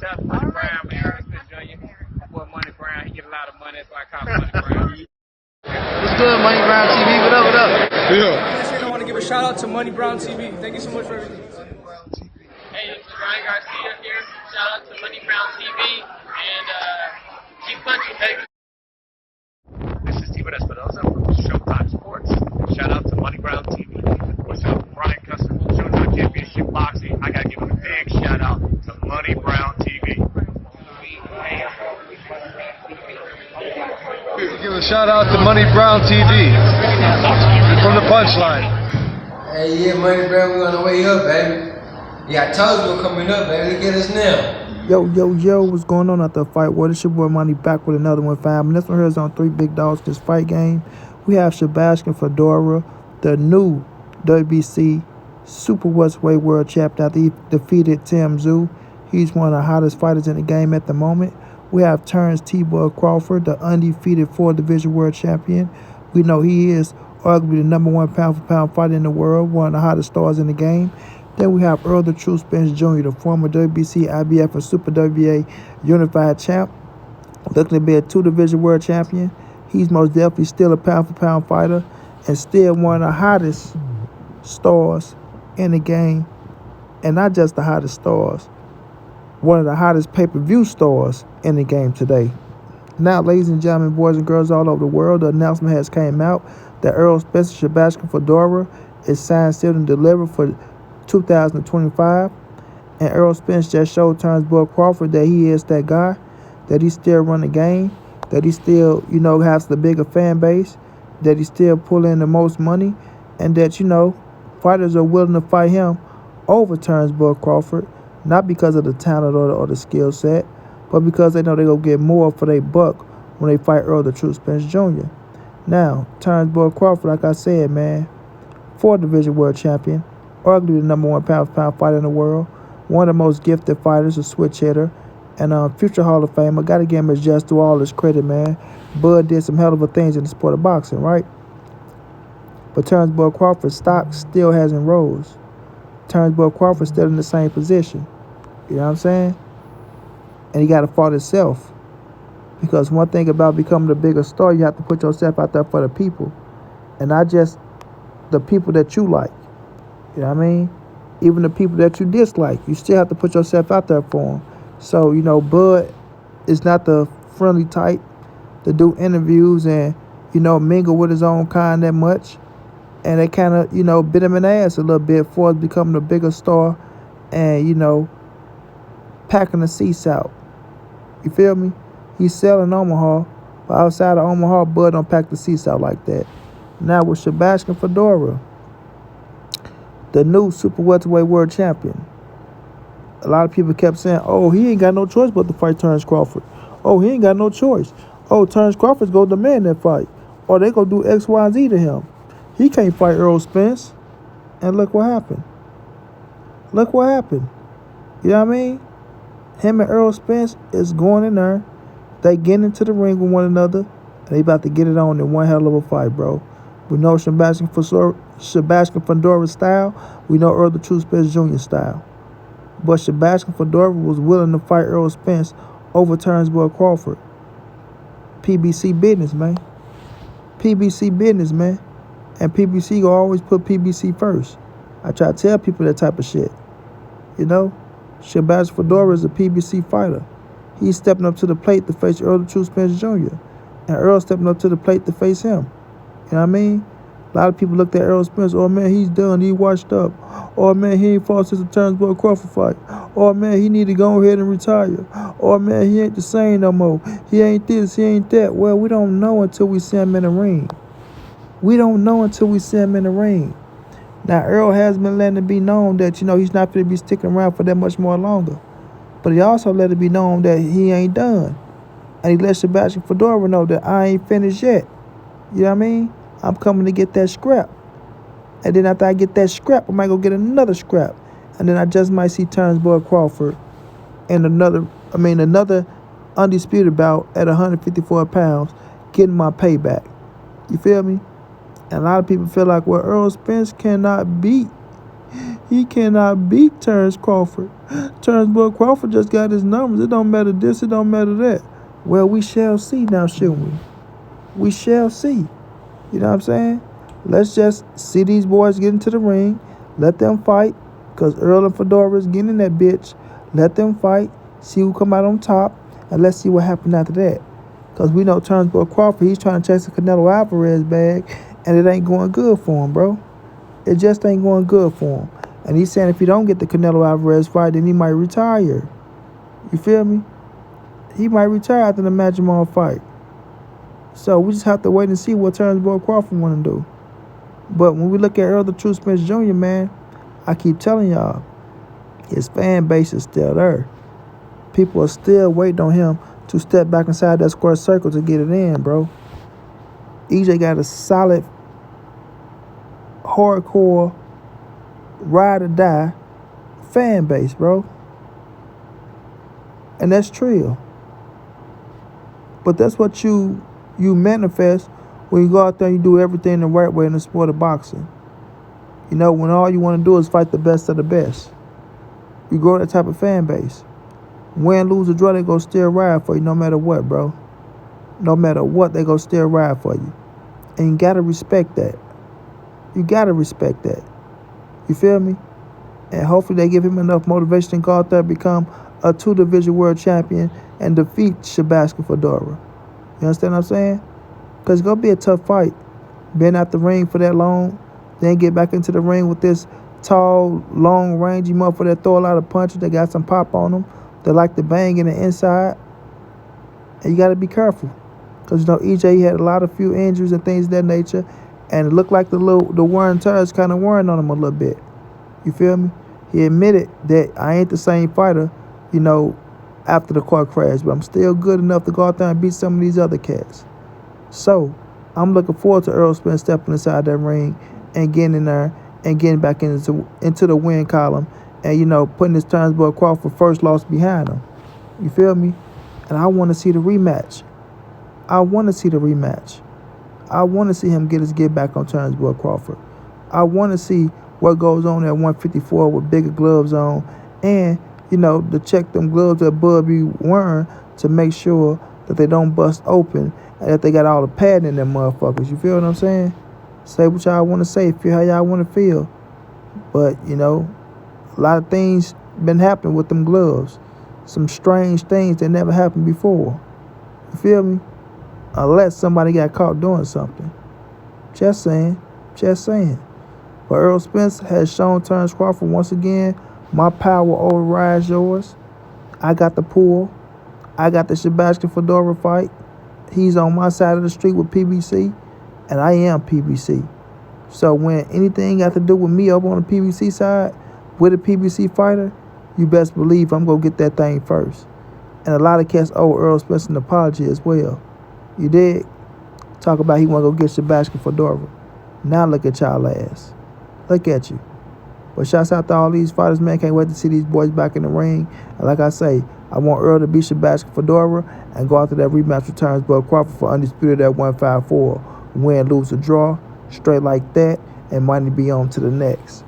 Shout out to Money Brown, man. Errol Spence Jr. Boy, Money Brown, he get a lot of money, that's why I call him Money Brown. What's good, Money Brown TV? What up, what up? Yeah. I want to give a shout out to Money Brown TV. Thank you so much for everything. Hey, this is Ryan Garcia here. Shout out to Money Brown TV and keep punching, baby. This is Steven Espinosa from Showtime Sports. Shout out to Money Brown TV. What's up, Brian Custer from Showtime Championship Boxing. I gotta give a big shout out to Money Brown TV. Give a shout out to Money Brown TV from the punchline. Hey, yeah, Money Brown, we on the way up, baby. Yeah, Toesville coming up, baby. Look at us now. Yo, what's going on after the fight? Well, it's your boy Money back with another one, fam. And this one here is on 3 big dogs this fight game. We have Sebastian Fundora, the new WBC Super Welterweight World Champion after he defeated Tim Tszyu. He's one of the hottest fighters in the game at the moment. We have Terence Crawford, the undefeated 4-division world champion. We know he is arguably the #1 pound-for-pound fighter in the world, one of the hottest stars in the game. Then we have Errol Spence Jr., the former WBC, IBF, and Super WBA unified champ, looking to be a 2-division world champion. He's most definitely still a pound-for-pound fighter and still one of the hottest stars in the game. And not just the hottest stars, one of the hottest pay-per-view stars in the game today. Now, ladies and gentlemen, boys and girls all over the world, the announcement has came out that Errol Spence Sebastian Fundora is signed, sealed, and delivered for 2025. And Errol Spence just showed Terence Crawford that he is that guy, that he still run the game, that he still, has the bigger fan base, that he still pull in the most money, and that, fighters are willing to fight him over Terence Crawford, not because of the talent or the skill set, but because they know they're going to get more for their buck when they fight Errol Spence Jr. Now, Terence Crawford, like I said, man, 4-division world champion, arguably the #1 pound-for-pound fighter in the world, one of the most gifted fighters, a switch hitter, and a future Hall of Famer. Got to give him his just to all his credit, man. Bud did some hell of a things in the sport of boxing, right? But Terence Crawford's stock still hasn't rose. Terence Crawford's still in the same position. You know what I'm saying? And he got to fight himself. Because one thing about becoming a bigger star, you have to put yourself out there for the people. And not just the people that you like. You know what I mean? Even the people that you dislike, you still have to put yourself out there for them. So, Bud is not the friendly type to do interviews and, mingle with his own kind that much. And they kind of, bit him in the ass a little bit for us becoming a bigger star and, packing the seats out. You feel me? He's selling Omaha, but outside of Omaha, Bud don't pack the seats out like that. Now with Sebastian Fundora, the new Super Welterweight World Champion. A lot of people kept saying, oh, he ain't got no choice but to fight Terence Crawford. Oh, he ain't got no choice. Oh, Terence Crawford's going to demand that fight. Or they going to do X, Y, and Z to him. He can't fight Errol Spence. And look what happened. Look what happened. You know what I mean? Him and Errol Spence is going in there. They get into the ring with one another. And they about to get it on in one hell of a fight, bro. We know Sebastian Fundora's style. We know Errol Spence Jr. style. But Sebastian Fundora was willing to fight Errol Spence over Terence Crawford. PBC business, man. PBC business, man. And PBC will always put PBC first. I try to tell people that type of shit. Sebastian Fundora is a PBC fighter. He's stepping up to the plate to face Errol Spence Jr. And Errol stepping up to the plate to face him. You know what I mean? A lot of people looked at Errol Spence. Oh, man, he's done. He washed up. Oh, man, he ain't fought since the Terence Crawford fight. Oh, man, he need to go ahead and retire. Oh, man, he ain't the same no more. He ain't this, he ain't that. Well, we don't know until we see him in the ring. We don't know until we see him in the ring. Now, Errol has been letting it be known that, he's not going to be sticking around for that much more longer. But he also let it be known that he ain't done. And he let Sebastian Fundora know that I ain't finished yet. You know what I mean? I'm coming to get that scrap. And then after I get that scrap, I might go get another scrap. And then I just might see Terence Crawford in another undisputed bout at 154 pounds getting my payback. You feel me? And a lot of people feel like, well, Errol Spence cannot beat He cannot beat Terence Crawford. Terence Crawford just got his numbers. It don't matter this, it don't matter that. Well, we shall see now, shouldn't we? We shall see. You know what I'm saying? Let's just see these boys get into the ring. Let them fight. Because Errol and Fundora is getting in that bitch. Let them fight. See who come out on top. And let's see what happens after that. Because we know Terence Crawford, he's trying to chase the Canelo Alvarez bag. And it ain't going good for him, bro. It just ain't going good for him. And he's saying if he don't get the Canelo Alvarez fight, then he might retire. You feel me? He might retire after the Jamal fight. So we just have to wait and see what Terence Crawford want to do. But when we look at Errol the True Spence Jr., man, I keep telling y'all, his fan base is still there. People are still waiting on him to step back inside that square circle to get it in, bro. EJ got a solid, hardcore, ride or die fan base, bro. And that's trill. But that's what you manifest when you go out there and you do everything the right way in the sport of boxing. You know, when all you want to do is fight the best of the best. You grow that type of fan base. Win, lose, or draw, they go still ride for you no matter what, bro. No matter what, they go still ride for you. And you got to respect that. You got to respect that. You feel me? And hopefully they give him enough motivation to go out there and become a 2-division world champion and defeat Sebastian Fundora. You understand what I'm saying? Because it's going to be a tough fight. Been out the ring for that long, then get back into the ring with this tall, long, rangy motherfucker that throw a lot of punches. They got some pop on them. They like to bang in the inside. And you got to be careful. Because, you know, EJ had a few injuries and things of that nature. And it looked like the wear and tear is kind of wearing on him a little bit. You feel me? He admitted that I ain't the same fighter, you know, after the car crash. But I'm still good enough to go out there and beat some of these other cats. So, I'm looking forward to Errol Spence stepping inside that ring and getting in there and getting back into the win column and, you know, putting his Terence Crawford first loss behind him. You feel me? And I want to see the rematch. I want to see the rematch. I want to see him get back on Terence Crawford. I want to see what goes on at 154 with bigger gloves on and, you know, to check them gloves that Bud be wearing to make sure that they don't bust open and that they got all the padding in them motherfuckers. You feel what I'm saying? Say what y'all want to say, feel how y'all want to feel. But, you know, a lot of things been happening with them gloves. Some strange things that never happened before. You feel me? Unless somebody got caught doing something. Just saying. Just saying. But Errol Spence has shown Terence Crawford once again, my power overrides yours. I got the pull. I got the Sebastian Fundora fight. He's on my side of the street with PBC, and I am PBC. So when anything got to do with me up on the PBC side, with a PBC fighter, you best believe I'm going to get that thing first. And a lot of cats owe Errol Spence an apology as well. You dig? Talk about he want to go get Sebastian Fundora. Now look at y'all ass. Look at you. But shouts out to all these fighters, man. Can't wait to see these boys back in the ring. And like I say, I want Errol to beat Sebastian Fundora and go after that rematch with Terence Crawford for undisputed at 154. Win, lose, or draw. Straight like that. And money be on to the next.